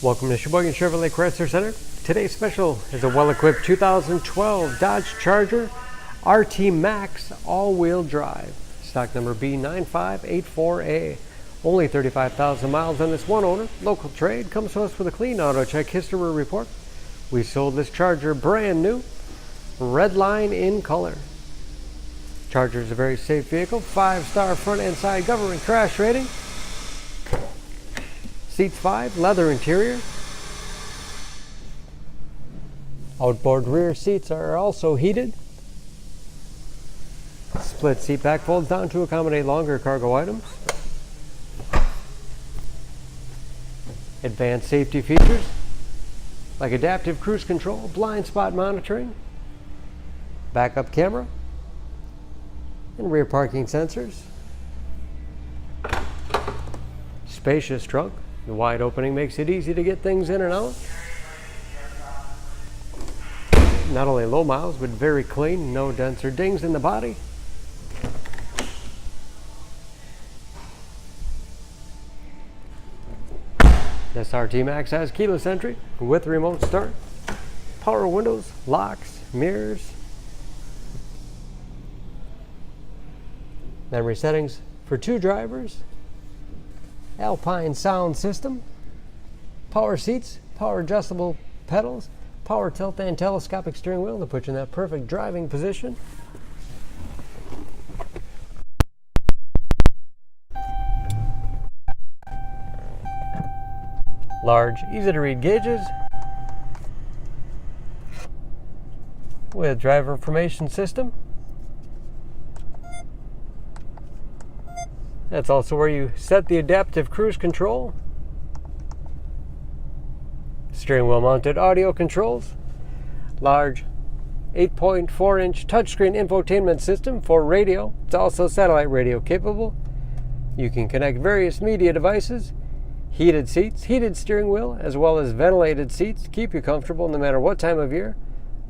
Welcome to Sheboygan Chevrolet Chrysler Center. Today's special is a well-equipped 2012 Dodge Charger RT Max all-wheel drive. Stock number B9584A. Only 35,000 miles on this one owner. Local trade comes to us with a clean auto check history report. We sold this Charger brand new, Redline in color. Charger is a very safe vehicle. 5-star front and side government crash rating. Seats 5, leather interior. Outboard rear seats are also heated. Split seat back folds down to accommodate longer cargo items. Advanced safety features like adaptive cruise control, blind spot monitoring, backup camera, and rear parking sensors. Spacious trunk. The wide opening makes it easy to get things in and out. Not only low miles, but very clean, no dents or dings in the body. This RT Max has keyless entry with remote start, power windows, locks, mirrors, memory settings for 2 drivers, Alpine sound system, power seats, power adjustable pedals, power tilt and telescopic steering wheel to put you in that perfect driving position. Large, easy to read gauges with driver information system. That's also where you set the adaptive cruise control. Steering wheel mounted audio controls. Large 8.4-inch touchscreen infotainment system for radio. It's also satellite radio capable. You can connect various media devices. Heated seats, heated steering wheel, as well as ventilated seats to keep you comfortable no matter what time of year.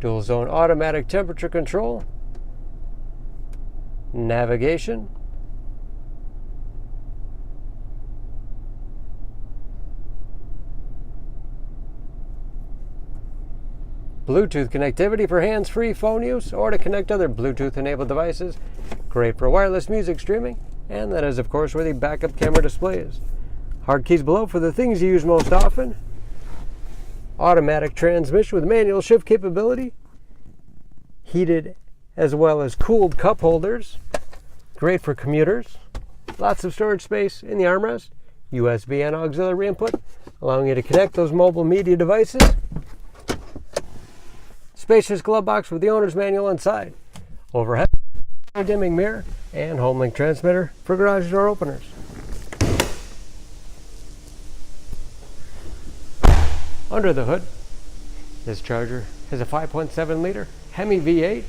Dual zone automatic temperature control. Navigation. Bluetooth connectivity for hands-free phone use or to connect other Bluetooth-enabled devices. Great for wireless music streaming. And that is, of course, where the backup camera display is. Hard keys below for the things you use most often. Automatic transmission with manual shift capability. Heated as well as cooled cup holders. Great for commuters. Lots of storage space in the armrest. USB and auxiliary input, allowing you to connect those mobile media devices. Spacious glove box with the owner's manual inside. Overhead dimming mirror and HomeLink transmitter for garage door openers. Under the hood, this Charger has a 5.7-liter HEMI V8,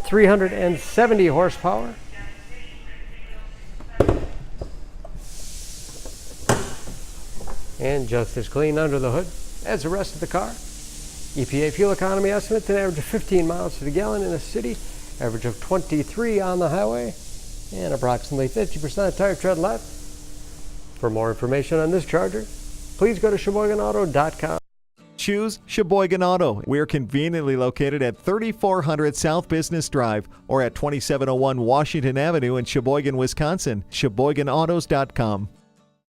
370 horsepower, and just as clean under the hood as the rest of the car. EPA fuel economy estimates an average of 15 miles to the gallon in the city, average of 23 on the highway, and approximately 50% tire tread left. For more information on this Charger, please go to SheboyganAuto.com. Choose Sheboygan Auto. We're conveniently located at 3400 South Business Drive or at 2701 Washington Avenue in Sheboygan, Wisconsin. SheboyganAutos.com.